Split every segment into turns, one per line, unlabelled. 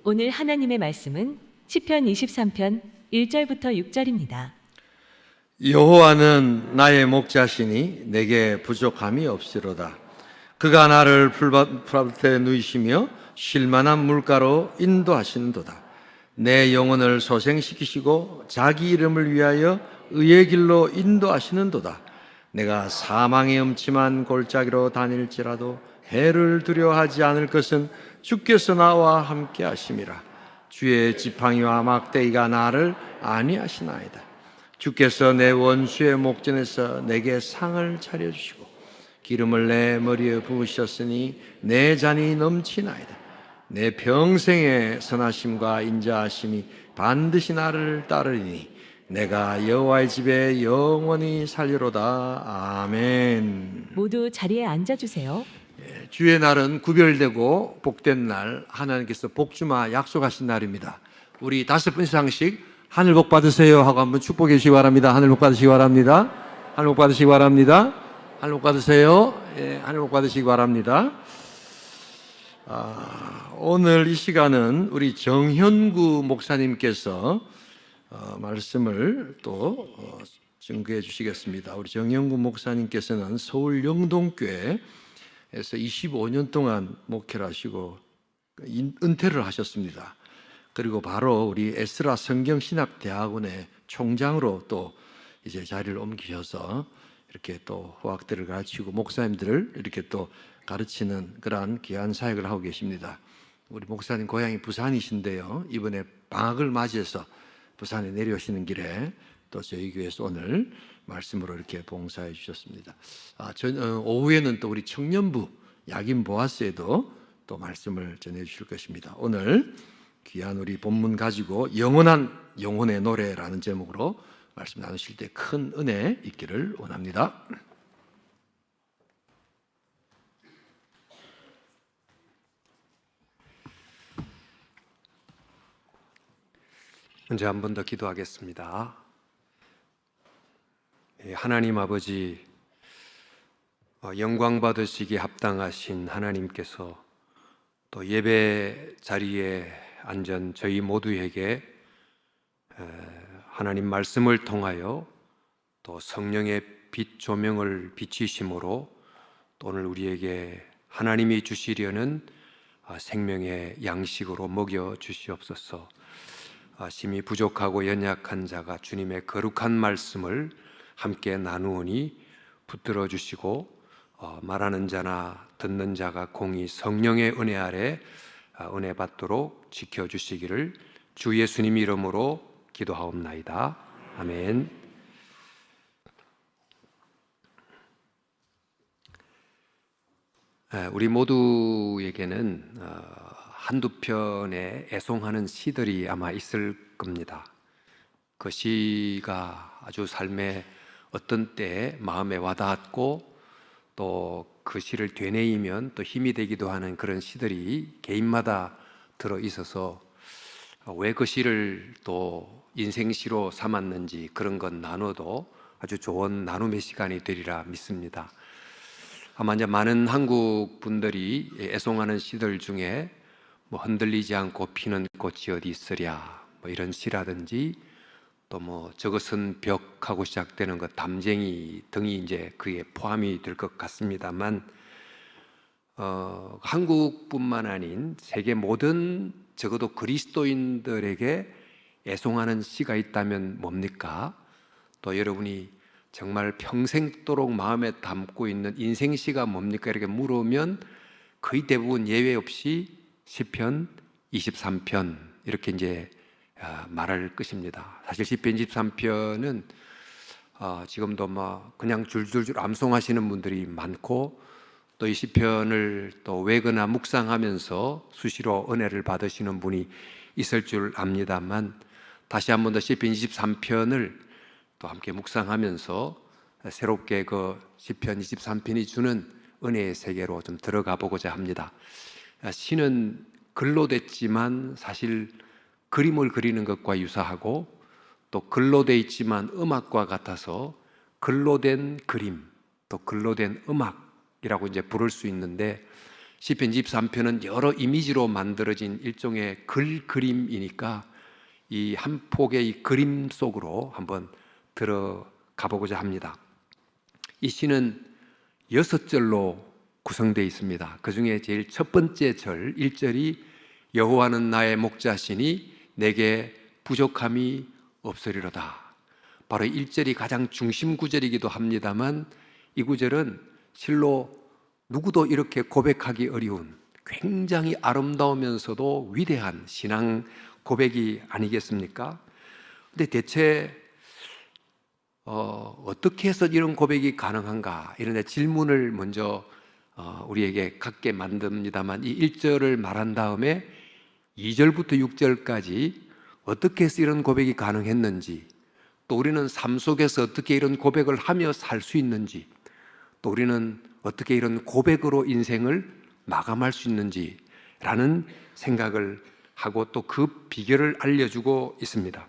오늘 하나님의 말씀은 시편 23편 1절부터 6절입니다.
여호와는 나의 목자시니 내게 부족함이 없으로다. 그가 나를 풀밭에 누이시며 쉴만한 물가로 인도하시는도다. 내 영혼을 소생시키시고 자기 이름을 위하여 의의 길로 인도하시는도다. 내가 사망의 음침한 골짜기로 다닐지라도 해를 두려워하지 않을 것은 주께서 나와 함께 하심이라. 주의 지팡이와 막대기가 나를 안위하시나이다. 주께서 내 원수의 목전에서 내게 상을 차려주시고 기름을 내 머리에 부으셨으니 내 잔이 넘치나이다. 내 평생의 선하심과 인자하심이 반드시 나를 따르리니 내가 여호와의 집에 영원히 살리로다. 아멘.
모두 자리에 앉아주세요.
주의 날은 구별되고 복된 날, 하나님께서 복주마 약속하신 날입니다. 우리 5분 이상씩 하늘 복 받으세요 하고 한번 축복해 주시기 바랍니다. 하늘 복 받으시기 바랍니다. 하늘 복 받으시기 바랍니다. 하늘 복 받으세요. 하늘 복 받으시기 바랍니다. 오늘 이 시간은 우리 정현구 목사님께서 말씀을 또 증거해 주시겠습니다. 우리 정현구 목사님께서는 서울 영동교회에서 25년 동안 목회를 하시고 은퇴를 하셨습니다. 그리고 바로 우리 에스라 성경신학대학원의 총장으로 또 이제 자리를 옮기셔서 이렇게 또 후학들을 가르치고 목사님들을 이렇게 또 가르치는 그러한 귀한 사역을 하고 계십니다. 우리 목사님 고향이 부산이신데요. 이번에 방학을 맞이해서 부산에 내려오시는 길에 또 저희 교회에서 오늘 말씀으로 이렇게 봉사해 주셨습니다. 오후에는 또 우리 청년부 야긴 보아스에도 또 말씀을 전해 주실 것입니다. 오늘 귀한 우리 본문 가지고 영원한 영혼의 노래라는 제목으로 말씀 나누실 때 큰 은혜 있기를 원합니다.
먼저 한 번 더 기도하겠습니다. 하나님 아버지, 영광 받으시기 합당하신 하나님께서 또 예배 자리에 앉은 저희 모두에게 하나님 말씀을 통하여 또 성령의 빛 조명을 비치심으로 또 오늘 우리에게 하나님이 주시려는 생명의 양식으로 먹여 주시옵소서. 심히 부족하고 연약한 자가 주님의 거룩한 말씀을 함께 나누오니 붙들어 주시고 말하는 자나 듣는 자가 공히 성령의 은혜 아래 은혜 받도록 지켜주시기를 주 예수님 이름으로 기도하옵나이다. 아멘. 우리 모두에게는 한두 편의 애송하는 시들이 아마 있을 겁니다. 그 시가 아주 삶의 어떤 때에 마음에 와닿았고 또 그 시를 되뇌이면 또 힘이 되기도 하는 그런 시들이 개인마다 들어 있어서 왜 그 시를 또 인생시로 삼았는지 그런 건 나눠도 아주 좋은 나눔의 시간이 되리라 믿습니다. 아마 이제 많은 한국 분들이 애송하는 시들 중에 뭐 흔들리지 않고 피는 꽃이 어디 있으랴 뭐 이런 시라든지 또 뭐 저것은 벽하고 시작되는 것 담쟁이 등이 이제 그에 포함이 될 것 같습니다만 한국뿐만 아닌 세계 모든 적어도 그리스도인들에게 애송하는 시가 있다면 뭡니까? 또 여러분이 정말 평생도록 마음에 담고 있는 인생시가 뭡니까? 이렇게 물으면 거의 대부분 예외 없이 시편 23편 이렇게 이제 말할 것입니다. 사실 시편 23편은 지금도 뭐 그냥 줄줄줄 암송하시는 분들이 많고 또 이 시편을 또 외거나 묵상하면서 수시로 은혜를 받으시는 분이 있을 줄 압니다만 다시 한 번 더 시편 23편을 또 함께 묵상하면서 새롭게 그 시편 23편이 주는 은혜의 세계로 좀 들어가 보고자 합니다. 시는 글로 됐지만 사실 그림을 그리는 것과 유사하고 또 글로 돼 있지만 음악과 같아서 글로 된 그림 또 글로 된 음악이라고 이제 부를 수 있는데 시편 23편은 여러 이미지로 만들어진 일종의 그림이니까 이 한 폭의 이 그림 속으로 한번 들어가 보고자 합니다. 이 시는 6절로 구성되어 있습니다. 그 중에 제일 첫 번째 절 1절이 여호와는 나의 목자시니 내게 부족함이 없으리로다. 바로 1절이 가장 중심 구절이기도 합니다만 이 구절은 실로 누구도 이렇게 고백하기 어려운 굉장히 아름다우면서도 위대한 신앙 고백이 아니겠습니까? 근데 대체 어떻게 해서 이런 고백이 가능한가? 이런 질문을 먼저 우리에게 갖게 만듭니다만 이 1절을 말한 다음에 2절부터 6절까지 어떻게 해서 이런 고백이 가능했는지, 또 우리는 삶 속에서 어떻게 이런 고백을 하며 살 수 있는지, 또 우리는 어떻게 이런 고백으로 인생을 마감할 수 있는지라는 생각을 하고 또 그 비결을 알려주고 있습니다.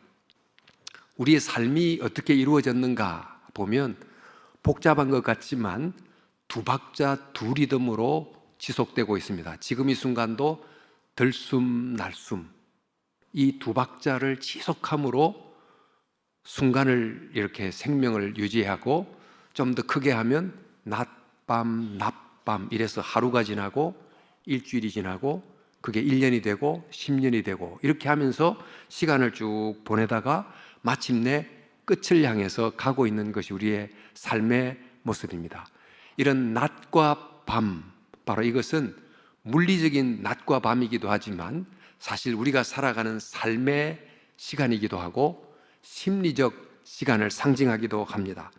우리의 삶이 어떻게 이루어졌는가 보면 복잡한 것 같지만 두 박자 두 리듬으로 지속되고 있습니다. 지금 이 순간도 들숨 날숨 이 두 박자를 지속함으로 순간을 이렇게 생명을 유지하고, 좀 더 크게 하면 낮밤 낮밤 이래서 하루가 지나고 일주일이 지나고 그게 1년이 되고 10년이 되고 이렇게 하면서 시간을 쭉 보내다가 마침내 끝을 향해서 가고 있는 것이 우리의 삶의 모습입니다. 이런 낮과 밤, 바로 이것은 물리적인 낮과 밤이기도 하지만 사실 우리가 살아가는 삶의 시간이기도 하고 심리적 시간을 상징하기도 합니다.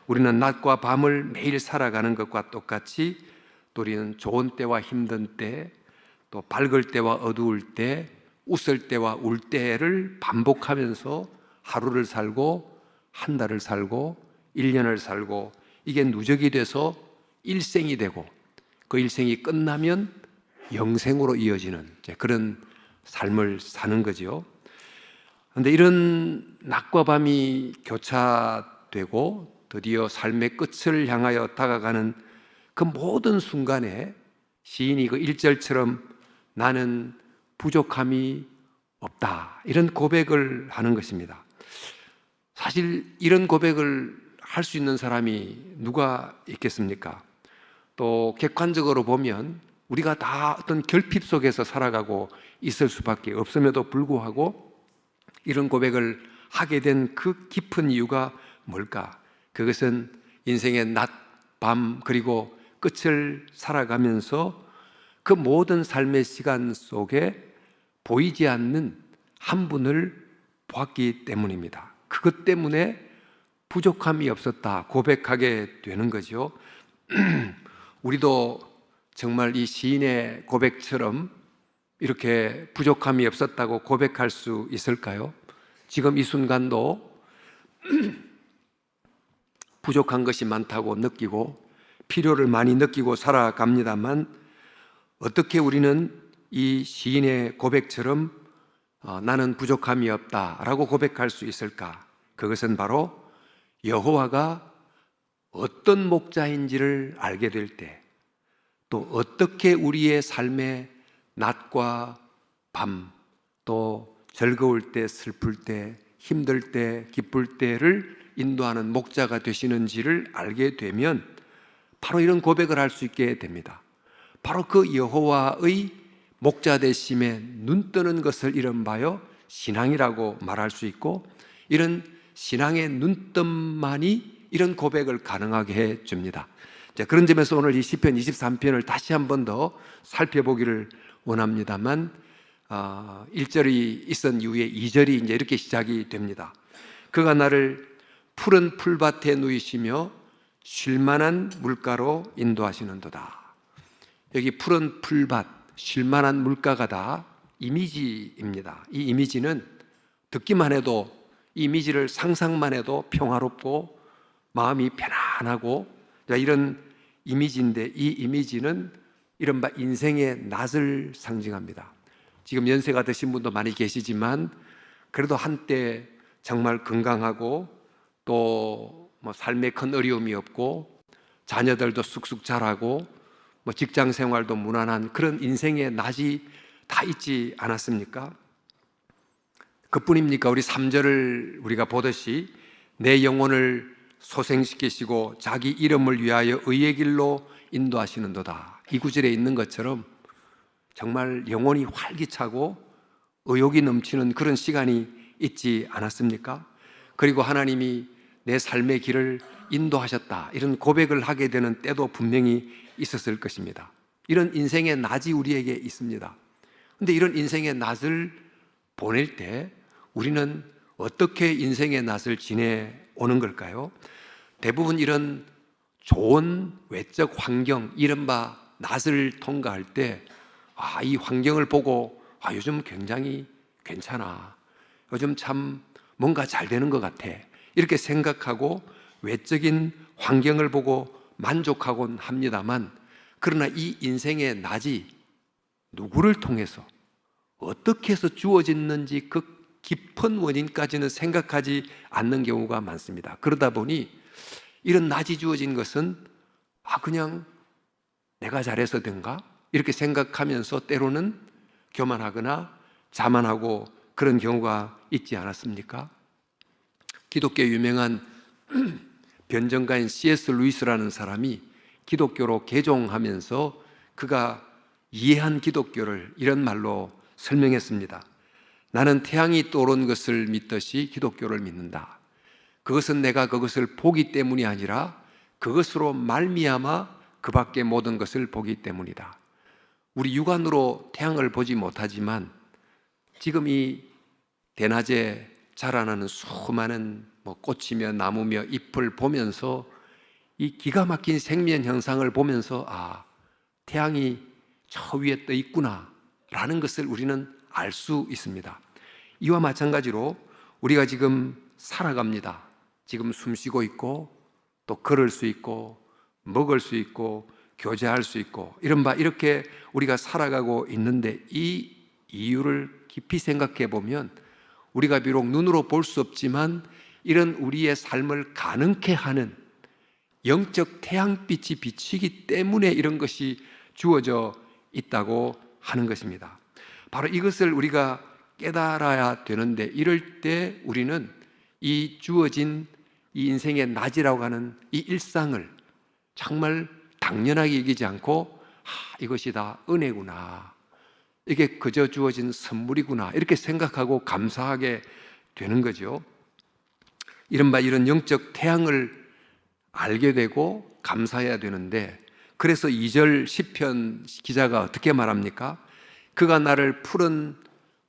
우리는 낮과 밤을 매일 살아가는 것과 똑같이 또 우리는 좋은 때와 힘든 때, 또 밝을 때와 어두울 때, 웃을 때와 울 때를 반복하면서 하루를 살고 한 달을 살고 1년을 살고, 이게 누적이 돼서 일생이 되고 그 일생이 끝나면 영생으로 이어지는 그런 삶을 사는 거죠. 그런데 이런 낮과 밤이 교차되고 드디어 삶의 끝을 향하여 다가가는 그 모든 순간에 시인이 그 1절처럼 나는 부족함이 없다, 이런 고백을 하는 것입니다. 사실 이런 고백을 할 수 있는 사람이 누가 있겠습니까? 또 객관적으로 보면 우리가 다 어떤 결핍 속에서 살아가고 있을 수밖에 없음에도 불구하고 이런 고백을 하게 된 그 깊은 이유가 뭘까? 그것은 인생의 낮, 밤 그리고 끝을 살아가면서 그 모든 삶의 시간 속에 보이지 않는 한 분을 보았기 때문입니다. 그것 때문에 부족함이 없었다 고백하게 되는 거죠. 우리도 정말 이 시인의 고백처럼 이렇게 부족함이 없었다고 고백할 수 있을까요? 지금 이 순간도 부족한 것이 많다고 느끼고 필요를 많이 느끼고 살아갑니다만 어떻게 우리는 이 시인의 고백처럼 나는 부족함이 없다라고 고백할 수 있을까? 그것은 바로 여호와가 어떤 목자인지를 알게 될 때, 또 어떻게 우리의 삶의 낮과 밤, 또 즐거울 때, 슬플 때, 힘들 때, 기쁠 때를 인도하는 목자가 되시는지를 알게 되면 바로 이런 고백을 할 수 있게 됩니다. 바로 그 여호와의 목자 되심에 눈 뜨는 것을 이른바여 신앙이라고 말할 수 있고, 이런 신앙의 눈뜸만이 이런 고백을 가능하게 해 줍니다. 자, 그런 점에서 오늘 이 시편 23편을 다시 한 번 더 살펴보기를 원합니다만 1절이 있은 이후에 2절이 이제 이렇게 시작이 됩니다. 그가 나를 푸른 풀밭에 누이시며 쉴만한 물가로 인도하시는도다. 여기 푸른 풀밭, 쉴만한 물가가 다 이미지입니다. 이 이미지는 듣기만 해도, 이 이미지를 상상만 해도 평화롭고 마음이 편안하고 이런 이미지인데, 이 이미지는 이른바 인생의 낯을 상징합니다. 지금 연세가 드신 분도 많이 계시지만 그래도 한때 정말 건강하고 또 삶에 큰 어려움이 없고 자녀들도 쑥쑥 자라고 뭐 직장 생활도 무난한 그런 인생의 낮이 다 있지 않았습니까? 그뿐입니까? 우리 3절을 우리가 보듯이 내 영혼을 소생시키시고 자기 이름을 위하여 의의 길로 인도하시는도다. 이 구절에 있는 것처럼 정말 영혼이 활기차고 의욕이 넘치는 그런 시간이 있지 않았습니까? 그리고 하나님이 내 삶의 길을 인도하셨다, 이런 고백을 하게 되는 때도 분명히 있었을 것입니다. 이런 인생의 낮이 우리에게 있습니다. 그런데 이런 인생의 낮을 보낼 때 우리는 어떻게 인생의 낮을 지내오는 걸까요? 대부분 이런 좋은 외적 환경, 이른바 낮을 통과할 때 이 환경을 보고 요즘 굉장히 괜찮아, 요즘 참 뭔가 잘 되는 것 같아, 이렇게 생각하고 외적인 환경을 보고 만족하곤 합니다만, 그러나 이 인생의 낮이 누구를 통해서 어떻게 해서 주어졌는지 그 깊은 원인까지는 생각하지 않는 경우가 많습니다. 그러다 보니 이런 낮이 주어진 것은 그냥 내가 잘해서 된가? 이렇게 생각하면서 때로는 교만하거나 자만하고 그런 경우가 있지 않았습니까? 기독교 유명한 변정가인 C.S. 루이스라는 사람이 기독교로 개종하면서 그가 이해한 기독교를 이런 말로 설명했습니다. 나는 태양이 떠오른 것을 믿듯이 기독교를 믿는다. 그것은 내가 그것을 보기 때문이 아니라 그것으로 말미암아 그 밖의 모든 것을 보기 때문이다. 우리 육안으로 태양을 보지 못하지만 지금 이 대낮에 자라나는 수많은 꽃이며 나무며 잎을 보면서 이 기가 막힌 생명 현상을 보면서 태양이 저 위에 떠 있구나 라는 것을 우리는 알 수 있습니다. 이와 마찬가지로 우리가 지금 살아갑니다. 지금 숨쉬고 있고 또 걸을 수 있고 먹을 수 있고 교제할 수 있고 이른바 이렇게 우리가 살아가고 있는데, 이 이유를 깊이 생각해 보면 우리가 비록 눈으로 볼 수 없지만 이런 우리의 삶을 가능케 하는 영적 태양빛이 비치기 때문에 이런 것이 주어져 있다고 하는 것입니다. 바로 이것을 우리가 깨달아야 되는데, 이럴 때 우리는 이 주어진 이 인생의 낮이라고 하는 이 일상을 정말 당연하게 여기지 않고 이것이 다 은혜구나, 이게 그저 주어진 선물이구나, 이렇게 생각하고 감사하게 되는 거죠. 이른바 이런 영적 태양을 알게 되고 감사해야 되는데, 그래서 2절 시편 기자가 어떻게 말합니까? 그가 나를 푸른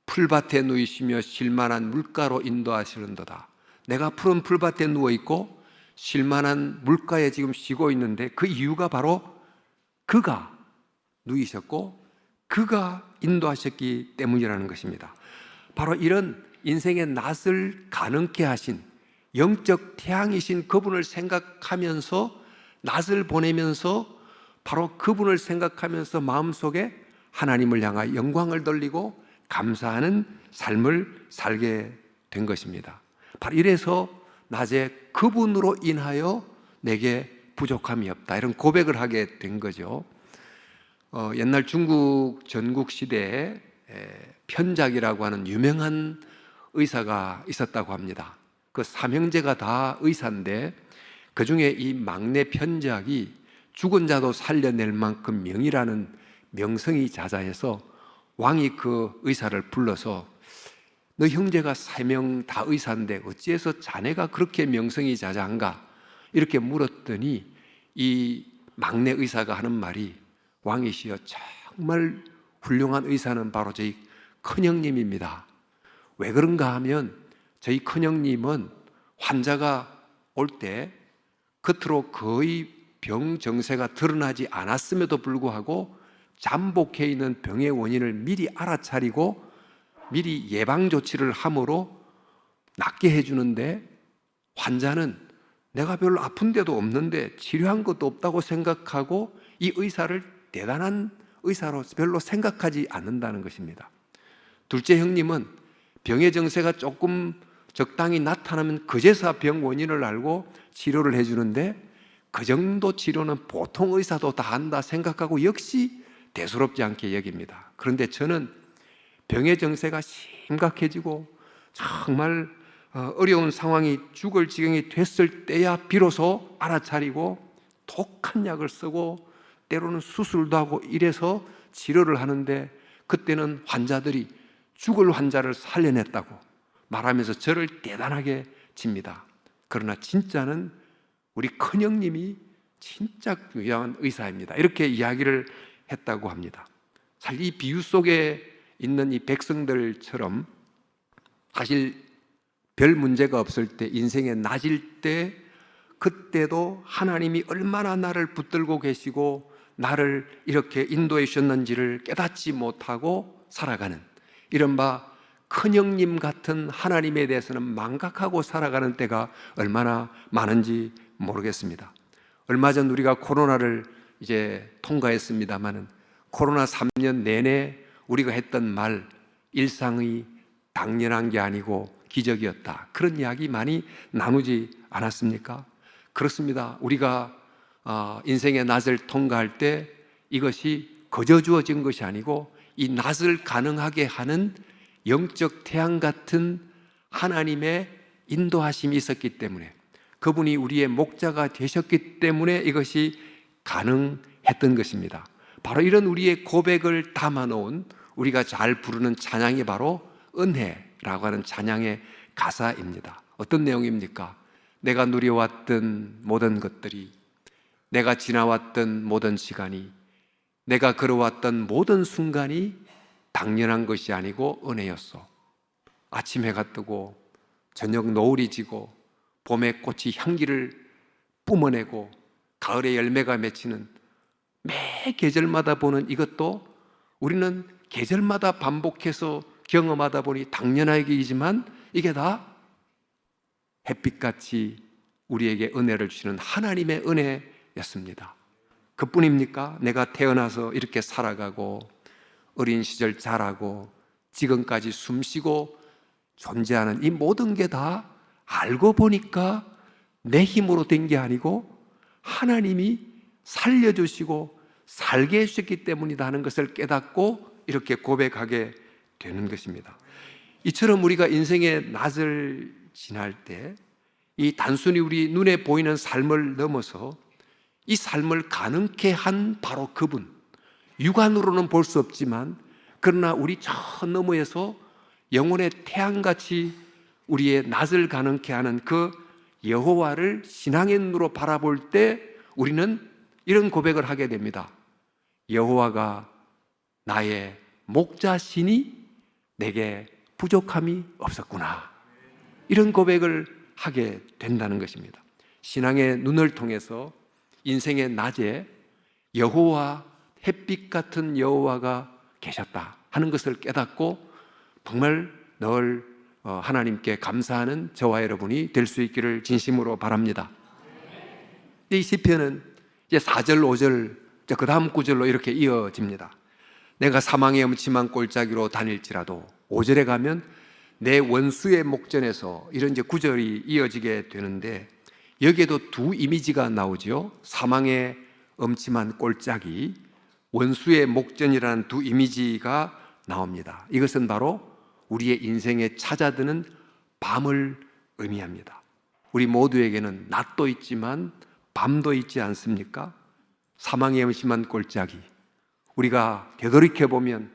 풀밭에 누이시며 쉴만한 물가로 인도하시는도다. 내가 푸른 풀밭에 누워있고 쉴만한 물가에 지금 쉬고 있는데 그 이유가 바로 그가 누이셨고 그가 인도하셨기 때문이라는 것입니다. 바로 이런 인생의 낯을 가능케 하신 영적 태양이신 그분을 생각하면서, 낯을 보내면서 바로 그분을 생각하면서 마음속에 하나님을 향하여 영광을 돌리고 감사하는 삶을 살게 된 것입니다. 바로 이래서 낮에 그분으로 인하여 내게 부족함이 없다, 이런 고백을 하게 된 거죠. 옛날 중국 전국 시대에 편작이라고 하는 유명한 의사가 있었다고 합니다. 그 삼형제가 다 의사인데 그 중에 이 막내 편작이 죽은 자도 살려낼 만큼 명이라는 명성이 자자해서 왕이 그 의사를 불러서 너 형제가 3명 다 의사인데 어찌해서 자네가 그렇게 명성이 자자한가? 이렇게 물었더니 이 막내 의사가 하는 말이, 왕이시여 정말 훌륭한 의사는 바로 저희 큰형님입니다. 왜 그런가 하면 저희 큰형님은 환자가 올 때 겉으로 거의 병 정세가 드러나지 않았음에도 불구하고 잠복해 있는 병의 원인을 미리 알아차리고 미리 예방 조치를 함으로 낫게 해주는데, 환자는 내가 별로 아픈 데도 없는데 치료한 것도 없다고 생각하고 이 의사를 대단한 의사로 별로 생각하지 않는다는 것입니다. 둘째 형님은 병의 정세가 조금 적당히 나타나면 그제서 병 원인을 알고 치료를 해주는데, 그 정도 치료는 보통 의사도 다 한다 생각하고 역시 대수롭지 않게 여깁니다. 그런데 저는 병의 정세가 심각해지고 정말 어려운 상황이 죽을 지경이 됐을 때야 비로소 알아차리고 독한 약을 쓰고 때로는 수술도 하고 이래서 치료를 하는데, 그때는 환자들이 죽을 환자를 살려냈다고 말하면서 저를 대단하게 칩니다. 그러나 진짜는 우리 큰형님이 진짜 귀한 의사입니다, 이렇게 이야기를 했다고 합니다. 사실 이 비유 속에 있는 이 백성들처럼 사실 별 문제가 없을 때, 인생에 낮을 때, 그때도 하나님이 얼마나 나를 붙들고 계시고 나를 이렇게 인도해 주셨는지를 깨닫지 못하고 살아가는, 이른바 큰형님 같은 하나님에 대해서는 망각하고 살아가는 때가 얼마나 많은지 모르겠습니다. 얼마 전 우리가 코로나를 이제 통과했습니다마는 코로나 3년 내내 우리가 했던 말, 일상이 당연한 게 아니고 기적이었다, 그런 이야기 많이 나누지 않았습니까? 그렇습니다. 우리가 인생의 낯을 통과할 때 이것이 거저 주어진 것이 아니고 이 낯을 가능하게 하는 영적 태양 같은 하나님의 인도하심이 있었기 때문에, 그분이 우리의 목자가 되셨기 때문에 이것이 가능했던 것입니다. 바로 이런 우리의 고백을 담아놓은 우리가 잘 부르는 찬양이 바로 은혜라고 하는 찬양의 가사입니다. 어떤 내용입니까? 내가 누려왔던 모든 것들이, 내가 지나왔던 모든 시간이, 내가 걸어왔던 모든 순간이 당연한 것이 아니고 은혜였어. 아침 해가 뜨고 저녁 노을이 지고 봄의 꽃이 향기를 뿜어내고 가을의 열매가 맺히는 매 계절마다 보는 이것도 우리는 계절마다 반복해서 경험하다 보니 당연한 얘기이지만 이게 다 햇빛같이 우리에게 은혜를 주시는 하나님의 은혜였습니다. 그뿐입니까? 내가 태어나서 이렇게 살아가고 어린 시절 자라고 지금까지 숨쉬고 존재하는 이 모든 게 다 알고 보니까 내 힘으로 된 게 아니고 하나님이 살려주시고 살게 해주셨기 때문이다 하는 것을 깨닫고 이렇게 고백하게 되는 것입니다. 이처럼 우리가 인생의 낯을 지날 때 이 단순히 우리 눈에 보이는 삶을 넘어서 이 삶을 가능케 한 바로 그분, 육안으로는 볼 수 없지만 그러나 우리 저 너머에서 영혼의 태양같이 우리의 낯을 가능케 하는 그 여호와를 신앙의 눈으로 바라볼 때 우리는 이런 고백을 하게 됩니다. 여호와가 나의 목자시니 내게 부족함이 없었구나, 이런 고백을 하게 된다는 것입니다. 신앙의 눈을 통해서 인생의 낮에 여호와, 햇빛 같은 여호와가 계셨다 하는 것을 깨닫고 정말 늘 하나님께 감사하는 저와 여러분이 될 수 있기를 진심으로 바랍니다. 이 시편은 이제 4절, 5절, 그 다음 구절로 이렇게 이어집니다. 내가 사망의 음침한 골짜기로 다닐지라도, 5절에 가면 내 원수의 목전에서, 이런 이제 구절이 이어지게 되는데 여기에도 두 이미지가 나오죠. 사망의 음침한 골짜기, 원수의 목전이라는 두 이미지가 나옵니다. 이것은 바로 우리의 인생에 찾아드는 밤을 의미합니다. 우리 모두에게는 낮도 있지만 밤도 있지 않습니까? 사망의 음침한 골짜기, 우리가 되돌이켜보면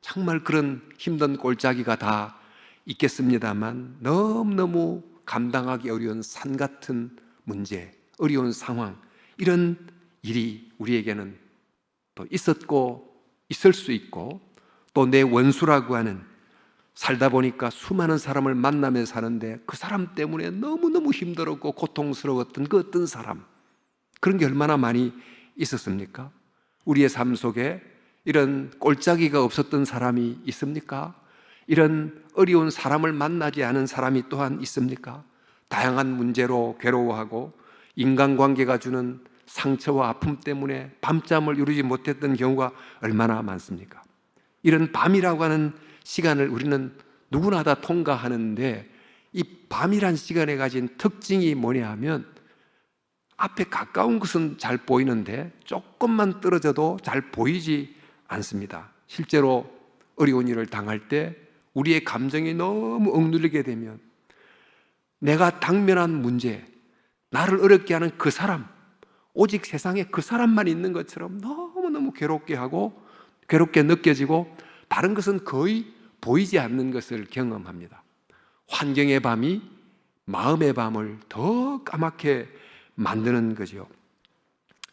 정말 그런 힘든 골짜기가 다 있겠습니다만 너무너무 감당하기 어려운 산 같은 문제, 어려운 상황, 이런 일이 우리에게는 또 있었고 있을 수 있고, 또 내 원수라고 하는, 살다 보니까 수많은 사람을 만나며 사는데 그 사람 때문에 너무너무 힘들었고 고통스러웠던 그 어떤 사람, 그런 게 얼마나 많이 있었습니까? 우리의 삶 속에 이런 골짜기가 없었던 사람이 있습니까? 이런 어려운 사람을 만나지 않은 사람이 또한 있습니까? 다양한 문제로 괴로워하고 인간관계가 주는 상처와 아픔 때문에 밤잠을 이루지 못했던 경우가 얼마나 많습니까? 이런 밤이라고 하는 시간을 우리는 누구나 다 통과하는데, 이 밤이란 시간에 가진 특징이 뭐냐 하면 앞에 가까운 것은 잘 보이는데 조금만 떨어져도 잘 보이지 않습니다. 실제로 어려운 일을 당할 때 우리의 감정이 너무 억누르게 되면 내가 당면한 문제, 나를 어렵게 하는 그 사람, 오직 세상에 그 사람만 있는 것처럼 너무너무 괴롭게 하고 괴롭게 느껴지고 다른 것은 거의 보이지 않는 것을 경험합니다. 환경의 밤이 마음의 밤을 더 까맣게 만드는 거죠.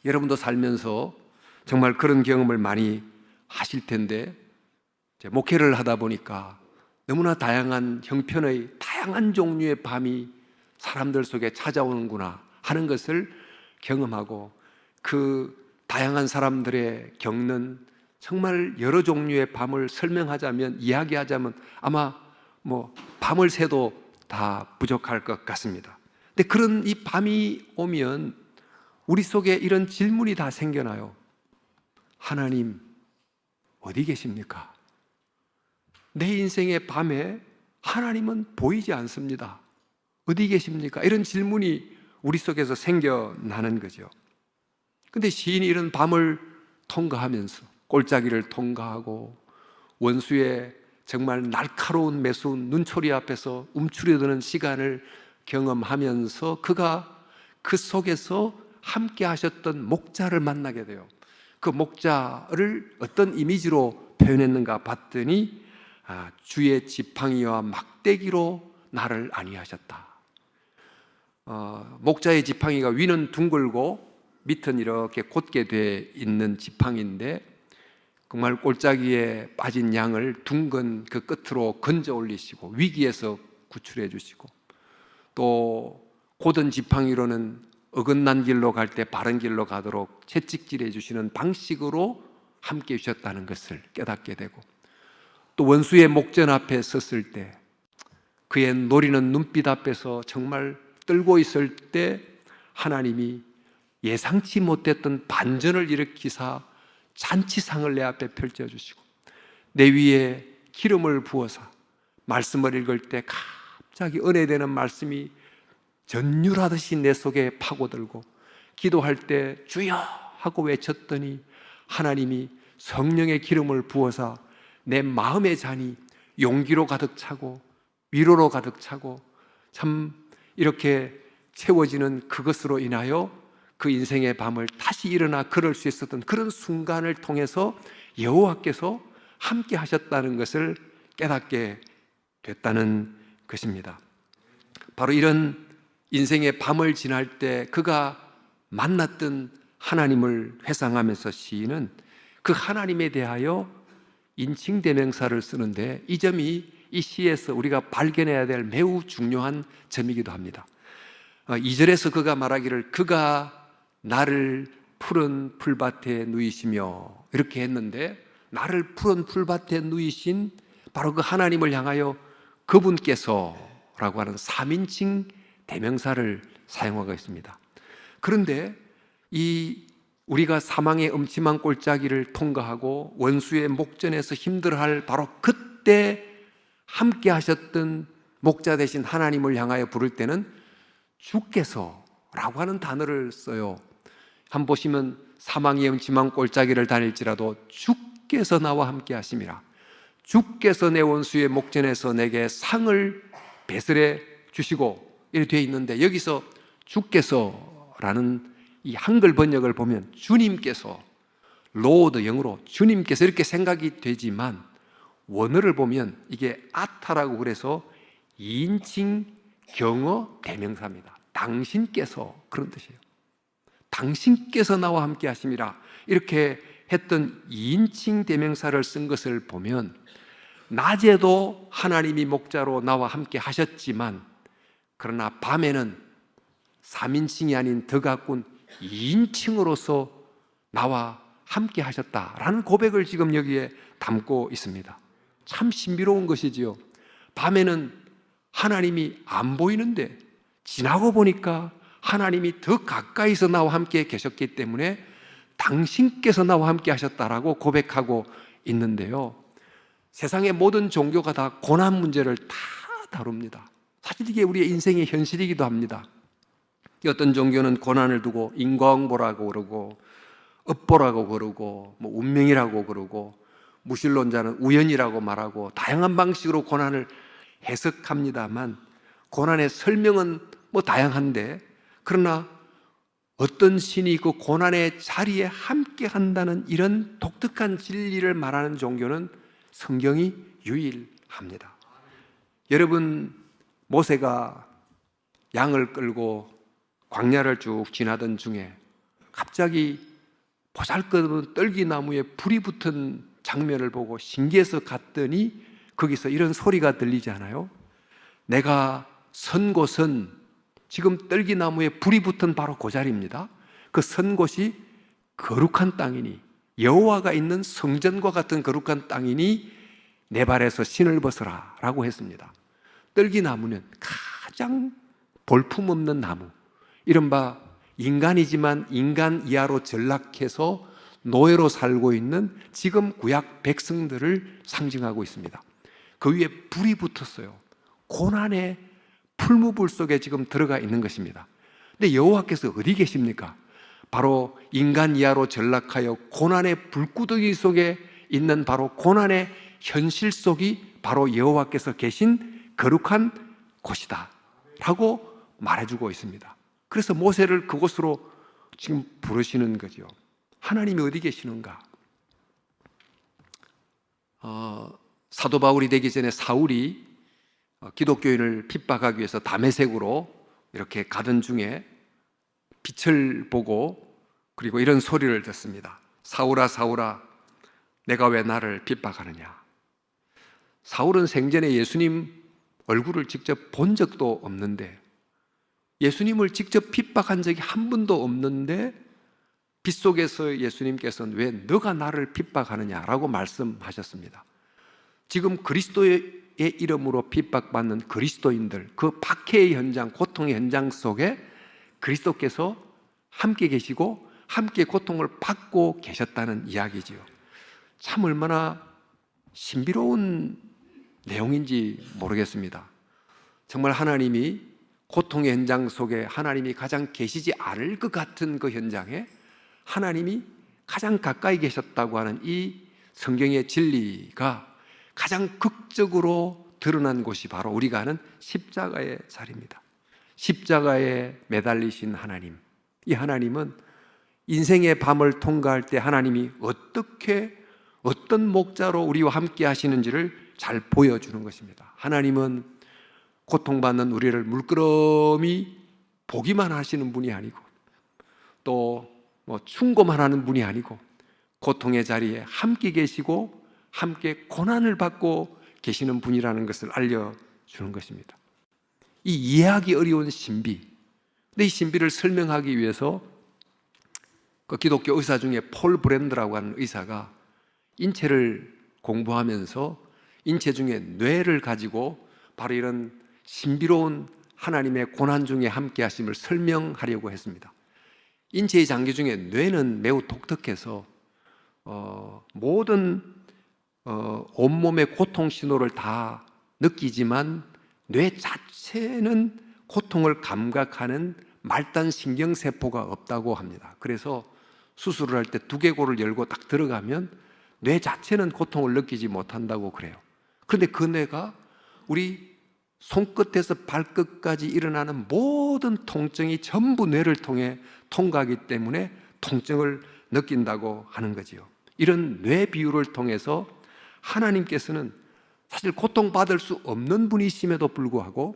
여러분도 살면서 정말 그런 경험을 많이 하실 텐데, 목회를 하다 보니까 너무나 다양한 형편의 다양한 종류의 밤이 사람들 속에 찾아오는구나 하는 것을 경험하고, 그 다양한 사람들의 겪는 정말 여러 종류의 밤을 설명하자면, 이야기하자면 아마 밤을 새도 다 부족할 것 같습니다. 근데 그런 이 밤이 오면 우리 속에 이런 질문이 다 생겨나요. 하나님 어디 계십니까? 내 인생의 밤에 하나님은 보이지 않습니다. 어디 계십니까? 이런 질문이 우리 속에서 생겨나는 거죠. 근데 시인이 이런 밤을 통과하면서 골짜기를 통과하고 원수의 정말 날카로운 매수운 눈초리 앞에서 움츠려드는 시간을 경험하면서 그가 그 속에서 함께 하셨던 목자를 만나게 돼요. 그 목자를 어떤 이미지로 표현했는가 봤더니 주의 지팡이와 막대기로 나를 안위하셨다. 목자의 지팡이가 위는 둥글고 밑은 이렇게 곧게 돼 있는 지팡이인데, 정말 골짜기에 빠진 양을 둥근 그 끝으로 건져 올리시고 위기에서 구출해 주시고, 또 고든 지팡이로는 어긋난 길로 갈 때 바른 길로 가도록 채찍질해 주시는 방식으로 함께 해주셨다는 것을 깨닫게 되고, 또 원수의 목전 앞에 섰을 때 그의 노리는 눈빛 앞에서 정말 떨고 있을 때 하나님이 예상치 못했던 반전을 일으키사 잔치상을 내 앞에 펼쳐주시고, 내 위에 기름을 부어서 말씀을 읽을 때 갑자기 은혜되는 말씀이 전율하듯이 내 속에 파고들고, 기도할 때 주여 하고 외쳤더니 하나님이 성령의 기름을 부어서 내 마음의 잔이 용기로 가득 차고 위로로 가득 차고 참 이렇게 채워지는 그것으로 인하여 그 인생의 밤을 다시 일어나 걸을 수 있었던 그런 순간을 통해서 여호와께서 함께 하셨다는 것을 깨닫게 됐다는 것입니다. 바로 이런 인생의 밤을 지날 때 그가 만났던 하나님을 회상하면서 시인은 그 하나님에 대하여 인칭대명사를 쓰는데, 이 점이 이 시에서 우리가 발견해야 될 매우 중요한 점이기도 합니다. 2절에서 그가 말하기를 그가 나를 푸른 풀밭에 누이시며 이렇게 했는데, 나를 푸른 풀밭에 누이신 바로 그 하나님을 향하여 그분께서 라고 하는 3인칭 대명사를 사용하고 있습니다. 그런데 우리가 사망의 음침한 골짜기를 통과하고 원수의 목전에서 힘들어할 바로 그때 함께 하셨던 목자 되신 하나님을 향하여 부를 때는 주께서 라고 하는 단어를 써요. 한번 보시면 사망의 음침한 골짜기를 다닐지라도 주께서 나와 함께 하심이라. 주께서 내 원수의 목전에서 내게 상을 배설해 주시고 이렇게 되어 있는데, 여기서 주께서라는 이 한글 번역을 보면 주님께서, 로드 영어로 주님께서 이렇게 생각이 되지만 원어를 보면 이게 아타라고 그래서 2인칭 경어 대명사입니다. 당신께서, 그런 뜻이에요. 당신께서 나와 함께 하심이라 이렇게 했던 2인칭 대명사를 쓴 것을 보면, 낮에도 하나님이 목자로 나와 함께 하셨지만 그러나 밤에는 3인칭이 아닌 더 가꾼 2인칭으로서 나와 함께 하셨다라는 고백을 지금 여기에 담고 있습니다. 참 신비로운 것이지요. 밤에는 하나님이 안 보이는데 지나고 보니까 하나님이 더 가까이서 나와 함께 계셨기 때문에 당신께서 나와 함께 하셨다라고 고백하고 있는데요, 세상의 모든 종교가 다 고난 문제를 다 다룹니다. 사실 이게 우리의 인생의 현실이기도 합니다. 어떤 종교는 고난을 두고 인과응보라고 그러고 업보라고 그러고 뭐 운명이라고 그러고 무신론자는 우연이라고 말하고 다양한 방식으로 고난을 해석합니다만 고난의 설명은 뭐 다양한데 그러나 어떤 신이 그 고난의 자리에 함께 한다는 이런 독특한 진리를 말하는 종교는 성경이 유일합니다. 여러분, 모세가 양을 끌고 광야를 쭉 지나던 중에 갑자기 보잘것없는 떨기나무에 불이 붙은 장면을 보고 신기해서 갔더니 거기서 이런 소리가 들리지 않아요? 내가 선 곳은 지금 떨기나무에 불이 붙은 바로 그 자리입니다. 그 선 곳이 거룩한 땅이니 여호와가 있는 성전과 같은 거룩한 땅이니 내 발에서 신을 벗어라 라고 했습니다. 떨기나무는 가장 볼품없는 나무, 이른바 인간이지만 인간 이하로 전락해서 노예로 살고 있는 지금 구약 백성들을 상징하고 있습니다. 그 위에 불이 붙었어요. 고난의 풀무불 속에 지금 들어가 있는 것입니다. 근데 여호와께서 어디 계십니까? 바로 인간 이하로 전락하여 고난의 불구덩이 속에 있는 바로 고난의 현실 속이 바로 여호와께서 계신 거룩한 곳이다 라고 말해주고 있습니다. 그래서 모세를 그곳으로 지금 부르시는 거죠. 하나님이 어디 계시는가? 사도 바울이 되기 전에 사울이 기독교인을 핍박하기 위해서 다메섹으로 이렇게 가던 중에 빛을 보고 그리고 이런 소리를 듣습니다. 사울아 사울아 내가 왜 나를 핍박하느냐? 사울은 생전에 예수님 얼굴을 직접 본 적도 없는데 예수님을 직접 핍박한 적이 한 번도 없는데 빗속에서 예수님께서는 왜 너가 나를 핍박하느냐라고 말씀하셨습니다. 지금 그리스도의 이름으로 핍박받는 그리스도인들, 그 박해의 현장, 고통의 현장 속에 그리스도께서 함께 계시고 함께 고통을 받고 계셨다는 이야기지요. 참 얼마나 신비로운 내용인지 모르겠습니다. 정말 하나님이 고통의 현장 속에 하나님이 가장 계시지 않을 것 같은 그 현장에 하나님이 가장 가까이 계셨다고 하는 이 성경의 진리가 가장 극적으로 드러난 곳이 바로 우리가 아는 십자가의 자리입니다. 십자가에 매달리신 하나님, 이 하나님은 인생의 밤을 통과할 때 하나님이 어떻게 어떤 목자로 우리와 함께 하시는지를 잘 보여주는 것입니다. 하나님은 고통받는 우리를 물끄러미 보기만 하시는 분이 아니고 또 충고만 하는 분이 아니고 고통의 자리에 함께 계시고 함께 고난을 받고 계시는 분이라는 것을 알려주는 것입니다. 이 이해하기 어려운 신비, 근데 이 신비를 설명하기 위해서 그 기독교 의사 중에 폴 브랜드라고 하는 의사가 인체를 공부하면서 인체 중에 뇌를 가지고 바로 이런 신비로운 하나님의 고난 중에 함께 하심을 설명하려고 했습니다. 인체의 장기 중에 뇌는 매우 독특해서 모든 온몸의 고통 신호를 다 느끼지만 뇌 자체는 고통을 감각하는 말단 신경세포가 없다고 합니다. 그래서 수술을 할 때 두개골을 열고 딱 들어가면 뇌 자체는 고통을 느끼지 못한다고 그래요. 그런데 그 뇌가 우리 손끝에서 발끝까지 일어나는 모든 통증이 전부 뇌를 통해 통과하기 때문에 통증을 느낀다고 하는 거지요. 이런 뇌 비유를 통해서 하나님께서는 사실 고통받을 수 없는 분이심에도 불구하고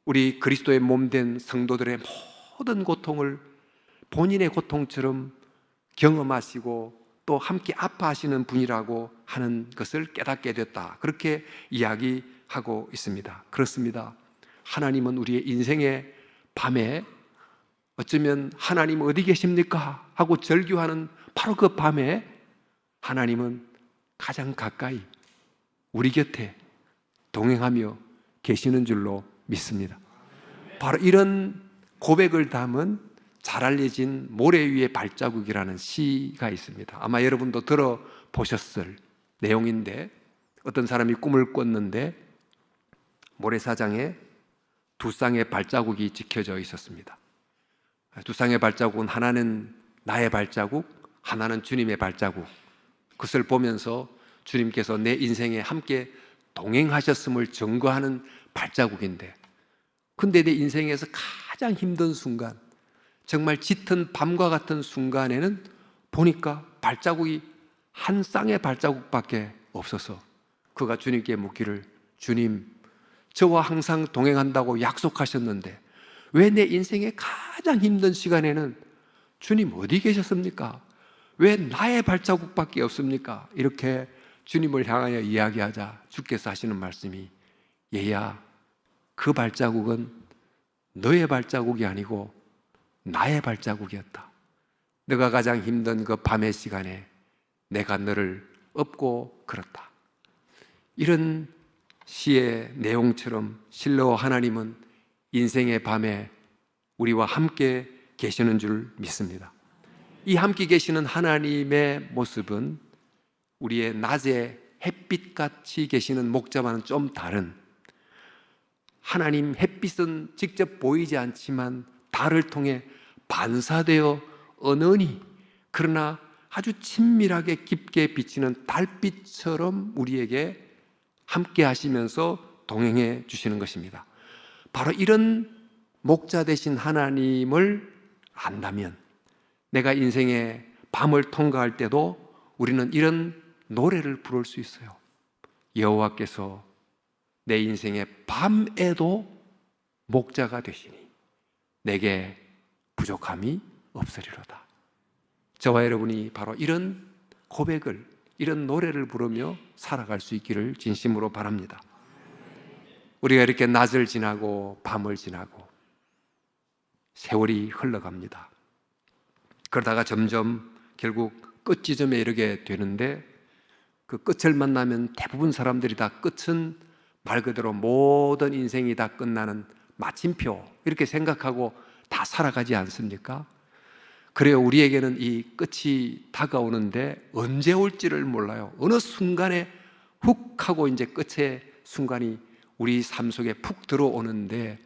우리 그리스도의 몸된 성도들의 모든 고통을 본인의 고통처럼 경험하시고 또 함께 아파하시는 분이라고 하는 것을 깨닫게 됐다. 그렇게 이야기하고 있습니다. 그렇습니다. 하나님은 우리의 인생의 밤에 어쩌면 하나님 어디 계십니까? 하고 절규하는 바로 그 밤에 하나님은 가장 가까이 우리 곁에 동행하며 계시는 줄로 믿습니다. 바로 이런 고백을 담은 잘 알려진 모래 위의 발자국이라는 시가 있습니다. 아마 여러분도 들어보셨을 내용인데 어떤 사람이 꿈을 꿨는데 모래사장에 두 쌍의 발자국이 찍혀져 있었습니다. 두 쌍의 발자국은 하나는 나의 발자국, 하나는 주님의 발자국. 그것을 보면서 주님께서 내 인생에 함께 동행하셨음을 증거하는 발자국인데, 근데 내 인생에서 가장 힘든 순간, 정말 짙은 밤과 같은 순간에는 보니까 발자국이 한 쌍의 발자국밖에 없어서 그가 주님께 묻기를, 주님, 저와 항상 동행한다고 약속하셨는데 왜 내 인생의 가장 힘든 시간에는 주님 어디 계셨습니까? 왜 나의 발자국밖에 없습니까? 이렇게 주님을 향하여 이야기하자 주께서 하시는 말씀이, 얘야, 그 발자국은 너의 발자국이 아니고 나의 발자국이었다. 너가 가장 힘든 그 밤의 시간에 내가 너를 업고 걸었다. 이런 시의 내용처럼 실로 하나님은 인생의 밤에 우리와 함께 계시는 줄 믿습니다. 이 함께 계시는 하나님의 모습은 우리의 낮에 햇빛같이 계시는 목자와는 좀 다른, 하나님 햇빛은 직접 보이지 않지만 달을 통해 반사되어 은은히, 그러나 아주 친밀하게 깊게 비치는 달빛처럼 우리에게 함께 하시면서 동행해 주시는 것입니다. 바로 이런 목자 되신 하나님을 안다면 내가 인생의 밤을 통과할 때도 우리는 이런 노래를 부를 수 있어요. 여호와께서 내 인생의 밤에도 목자가 되시니 내게 부족함이 없으리로다. 저와 여러분이 바로 이런 고백을, 이런 노래를 부르며 살아갈 수 있기를 진심으로 바랍니다. 우리가 이렇게 낮을 지나고 밤을 지나고 세월이 흘러갑니다. 그러다가 점점 결국 끝 지점에 이르게 되는데, 그 끝을 만나면 대부분 사람들이 다 끝은 말 그대로 모든 인생이 다 끝나는 마침표 이렇게 생각하고 다 살아가지 않습니까? 그래요, 우리에게는 이 끝이 다가오는데 언제 올지를 몰라요. 어느 순간에 훅 하고 이제 끝의 순간이 우리 삶 속에 푹 들어오는데,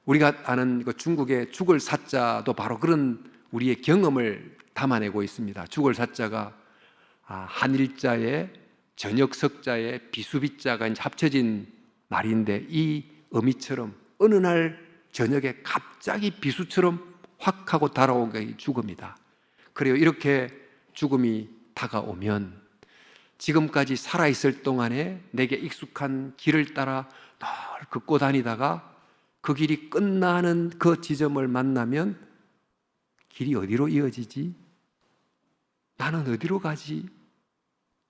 우리가 아는 중국의 죽을 사자도 바로 그런 우리의 경험을 담아내고 있습니다. 죽을 사자가 한일자에 저녁석자에 비수비자가 이제 합쳐진 말인데, 이 의미처럼 어느 날 저녁에 갑자기 비수처럼 확 하고 달아오는 게 죽음이다. 그래요, 이렇게 죽음이 다가오면 지금까지 살아있을 동안에 내게 익숙한 길을 따라 늘 걷고 다니다가 그 길이 끝나는 그 지점을 만나면 길이 어디로 이어지지? 나는 어디로 가지?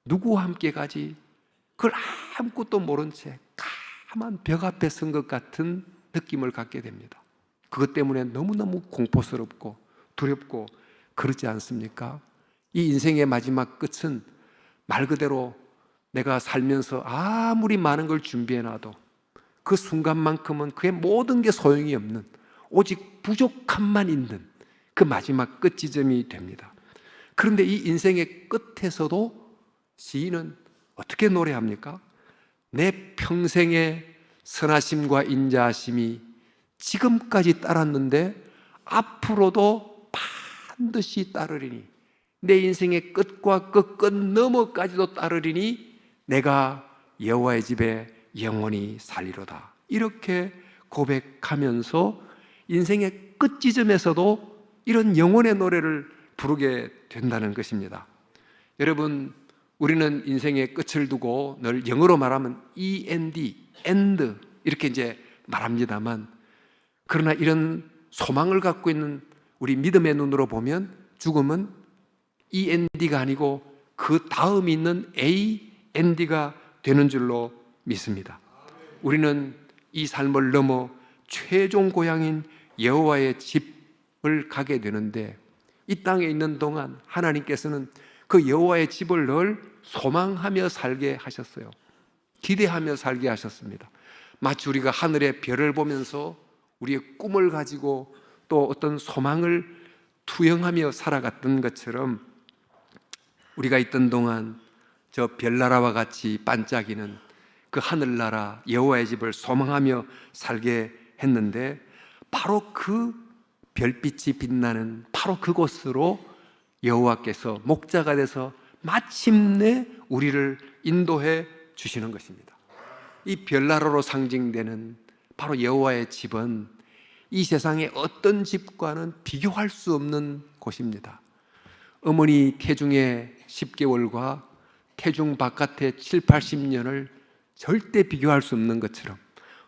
누구와 함께 가지? 그걸 아무것도 모른 채 까만 벽 앞에 선 것 같은 느낌을 갖게 됩니다. 그것 때문에 너무너무 공포스럽고 두렵고 그렇지 않습니까? 이 인생의 마지막 끝은 말 그대로 내가 살면서 아무리 많은 걸 준비해놔도 그 순간만큼은 그의 모든 게 소용이 없는, 오직 부족함만 있는 그 마지막 끝 지점이 됩니다. 그런데 이 인생의 끝에서도 시인은 어떻게 노래합니까? 내 평생의 선하심과 인자하심이 지금까지 따랐는데 앞으로도 반드시 따르리니, 내 인생의 끝과 끝 너머까지도 따르리니 내가 여호와의 집에 영원히 살리로다. 이렇게 고백하면서 인생의 끝 지점에서도 이런 영혼의 노래를 부르게 된다는 것입니다. 여러분, 우리는 인생의 끝을 두고 늘 영어로 말하면 END, end 이렇게 이제 말합니다만, 그러나 이런 소망을 갖고 있는 우리 믿음의 눈으로 보면 죽음은 END가 아니고 그 다음 있는 AND가 되는 줄로 믿습니다. 우리는 이 삶을 넘어 최종 고향인 여호와의 집을 가게 되는데, 이 땅에 있는 동안 하나님께서는 그 여호와의 집을 늘 소망하며 살게 하셨어요. 기대하며 살게 하셨습니다. 마치 우리가 하늘의 별을 보면서 우리의 꿈을 가지고 또 어떤 소망을 투영하며 살아갔던 것처럼, 우리가 있던 동안 저 별나라와 같이 반짝이는 그 하늘나라 여호와의 집을 소망하며 살게 했는데, 바로 그 별빛이 빛나는 바로 그곳으로 여호와께서 목자가 돼서 마침내 우리를 인도해 주시는 것입니다. 이 별나라로 상징되는 바로 여호와의 집은 이 세상의 어떤 집과는 비교할 수 없는 곳입니다. 어머니 태중의 10개월과 태중 바깥의 7, 80년을 절대 비교할 수 없는 것처럼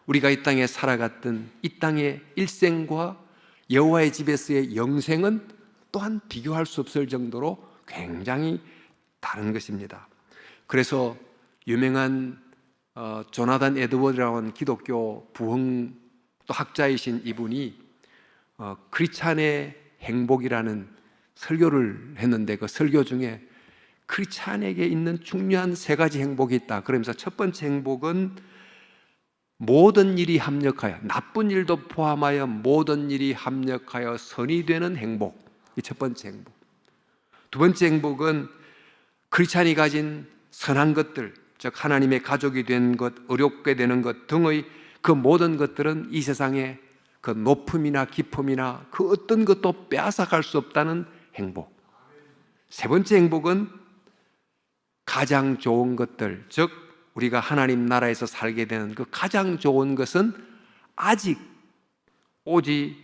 우리가 이 땅에 살아갔던 이 땅의 일생과 여호와의 집에서의 영생은 또한 비교할 수 없을 정도로 굉장히 다른 것입니다. 그래서 유명한 조나단 에드워드라고 하는 기독교 부흥 또 학자이신 이분이 크리스찬의 행복이라는 설교를 했는데 그 설교 중에 크리스찬에게 있는 중요한 3가지 행복이 있다. 그러면서 첫 번째 행복은 모든 일이 합력하여, 나쁜 일도 포함하여 모든 일이 합력하여 선이 되는 행복. 이 첫 번째 행복. 두 번째 행복은 크리스찬이 가진 선한 것들, 즉 하나님의 가족이 된 것, 어렵게 되는 것 등의 그 모든 것들은 이 세상의 그 높음이나 기쁨이나 그 어떤 것도 빼앗아갈 수 없다는 행복. 세 번째 행복은 가장 좋은 것들, 즉 우리가 하나님 나라에서 살게 되는 그 가장 좋은 것은 아직 오지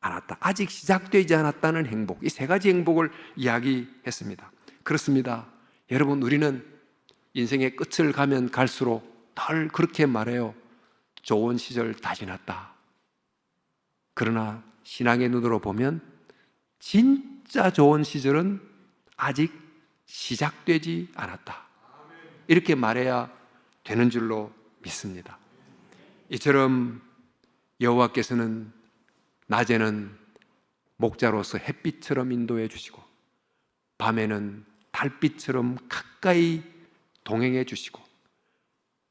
않았다, 아직 시작되지 않았다는 행복. 이 3가지 행복을 이야기했습니다. 그렇습니다. 여러분, 우리는 인생의 끝을 가면 갈수록 늘 그렇게 말해요. 좋은 시절 다 지났다. 그러나 신앙의 눈으로 보면 진짜 좋은 시절은 아직 시작되지 않았다. 이렇게 말해야 되는 줄로 믿습니다. 이처럼 여호와께서는 낮에는 목자로서 햇빛처럼 인도해 주시고 밤에는 달빛처럼 가까이 동행해 주시고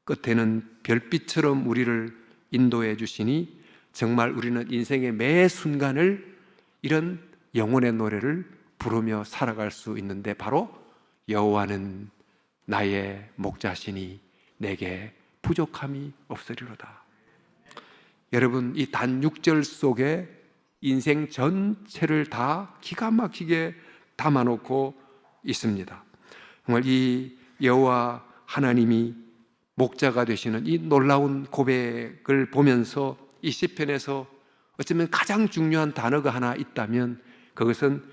끝에는 별빛처럼 우리를 인도해 주시니 정말 우리는 인생의 매 순간을 이런 영혼의 노래를 부르며 살아갈 수 있는데 바로 여호와는 나의 목자시니 내게 부족함이 없으리로다. 여러분, 이 단 6절 속에 인생 전체를 다 기가 막히게 담아놓고 있습니다. 정말 이 여호와 하나님이 목자가 되시는 이 놀라운 고백을 보면서 이 시편에서 어쩌면 가장 중요한 단어가 하나 있다면 그것은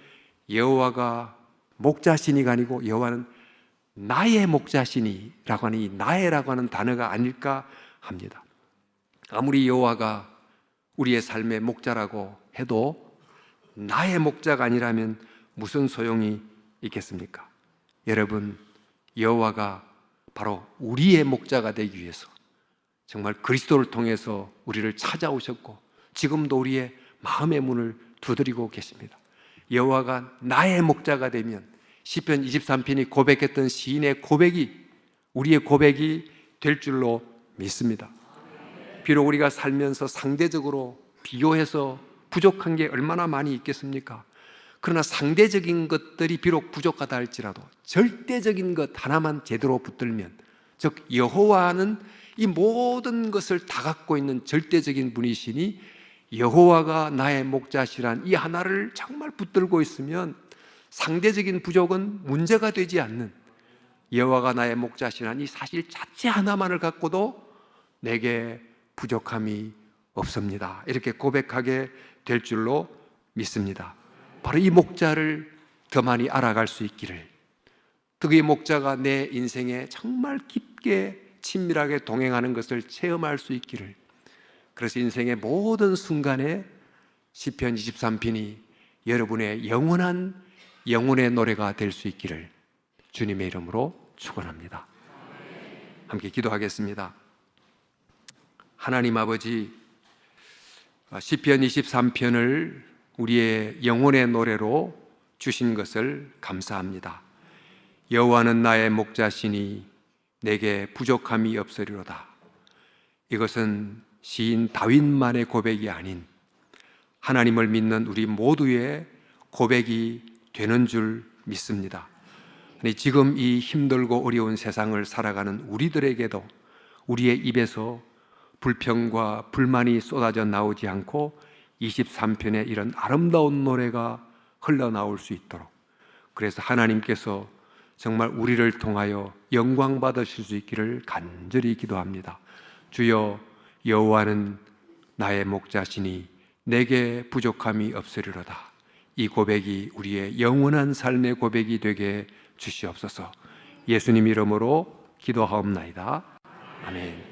여호와가 목자시니가 아니고 여호와는 나의 목자시니라고 하는 이 나의라고 하는 단어가 아닐까 합니다. 아무리 여호와가 우리의 삶의 목자라고 해도 나의 목자가 아니라면 무슨 소용이 있겠습니까? 여러분, 여호와가 바로 우리의 목자가 되기 위해서 정말 그리스도를 통해서 우리를 찾아오셨고 지금도 우리의 마음의 문을 두드리고 계십니다. 여호와가 나의 목자가 되면 시편 23편이 고백했던 시인의 고백이 우리의 고백이 될 줄로 믿습니다. 비록 우리가 살면서 상대적으로 비교해서 부족한 게 얼마나 많이 있겠습니까? 그러나 상대적인 것들이 비록 부족하다 할지라도 절대적인 것 하나만 제대로 붙들면, 즉 여호와는 이 모든 것을 다 갖고 있는 절대적인 분이시니 여호와가 나의 목자시란 이 하나를 정말 붙들고 있으면 상대적인 부족은 문제가 되지 않는, 여호와가 나의 목자시란 이 사실 자체 하나만을 갖고도 내게 부족함이 없습니다. 이렇게 고백하게 될 줄로 믿습니다. 바로 이 목자를 더 많이 알아갈 수 있기를, 그의 목자가 내 인생에 정말 깊게 친밀하게 동행하는 것을 체험할 수 있기를, 그래서 인생의 모든 순간에 시편 23편이 여러분의 영원한 영혼의 노래가 될 수 있기를 주님의 이름으로 축원합니다. 함께 기도하겠습니다. 하나님 아버지, 시편 23편을 우리의 영혼의 노래로 주신 것을 감사합니다. 여호와는 나의 목자시니 내게 부족함이 없으리로다. 이것은 시인 다윗만의 고백이 아닌 하나님을 믿는 우리 모두의 고백이 되는 줄 믿습니다. 지금 이 힘들고 어려운 세상을 살아가는 우리들에게도 우리의 입에서 불평과 불만이 쏟아져 나오지 않고 23편의 이런 아름다운 노래가 흘러나올 수 있도록, 그래서 하나님께서 정말 우리를 통하여 영광 받으실 수 있기를 간절히 기도합니다. 주여, 여호와는 나의 목자시니 내게 부족함이 없으리로다. 이 고백이 우리의 영원한 삶의 고백이 되게 주시옵소서. 예수님 이름으로 기도하옵나이다. 아멘.